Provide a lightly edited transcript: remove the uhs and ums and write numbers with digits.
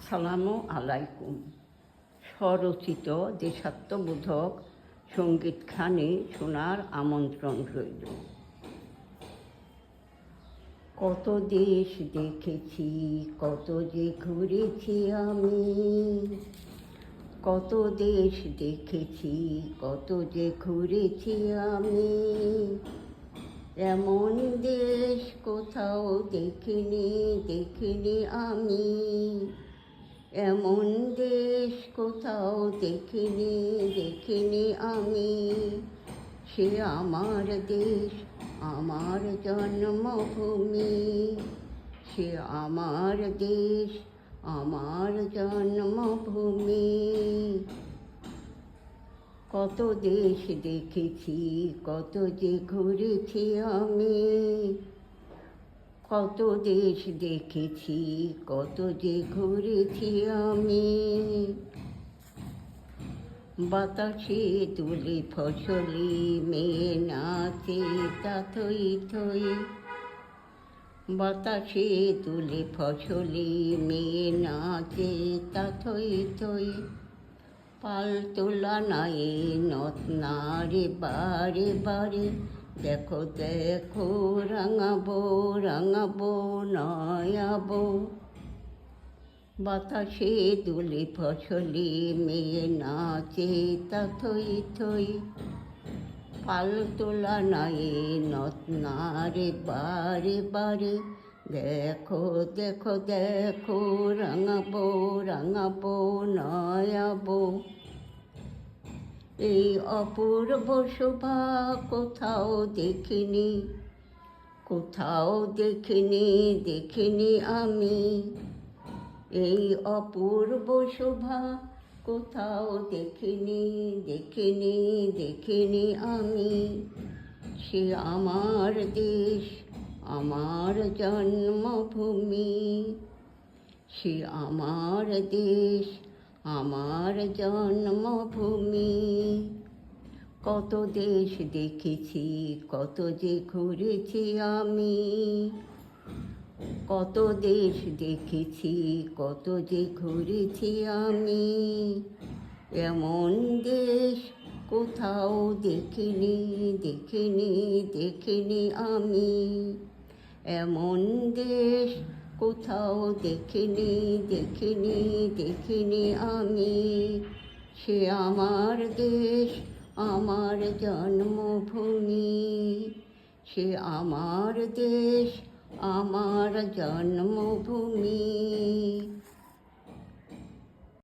আসসালামু আলাইকুম। স্বরচিত দেশাত্মবোধক সঙ্গীতখানি শোনার আমন্ত্রণ রইল। কত দেশ দেখেছি, কত যে ঘুরেছি আমি, কত দেশ দেখেছি, কত যে ঘুরেছি আমি। এমন দেশ কোথাও দেখিনি, দেখিনি আমি। এমন দেশ কোথাও দেখিনি, দেখিনি আমি। সে আমার দেশ, আমার জন্মভূমি। সে আমার দেশ, আমার জন্মভূমি। কত দেশ দেখেছি, কত যে ঘুরেছি আমি। কত দেশ দেখেছি, কত যে ঘুরেছি আমি। বাতাসে তুলে ফসলি মেয়ে নাচে তা থই থই। বাতাসে তুলে ফসলি মেয়ে নাচে তা থই থই। পাল তোলা নাই নথ নারে বারে বারে। দেখো দেখো রাঙাবো, রাঙাবো নয়াবো। বাতাসে দুলে ফসলি মেয়ে নাচে তা থই থই। পাল তোলা নাই নথ নারে বারে বারে। দেখো দেখো দেখো রাঙাবো, রাঙাবো নয়াবো। এই অপূর্ব শোভা কোথাও দেখিনি, কোথাও দেখিনি, দেখিনি আমি। এই অপূর্ব শোভা কোথাও দেখিনি, দেখিনি, দেখিনি আমি। সে আমার দেশ, আমার জন্মভূমি। সে আমার দেশ, আমার জন্মভূমি। কত দেশ দেখেছি, কত যে ঘুরেছি আমি। কত দেশ দেখেছি, কত যে ঘুরেছি আমি। এমন দেশ কোথাও দেখিনি, দেখিনি, দেখিনি আমি। এমন দেশ কোথাও দেখিনি, দেখিনি, দেখিনি আমি। সে আমার দেশ, আমার জন্মভূমি। সে আমার দেশ, আমার জন্মভূমি।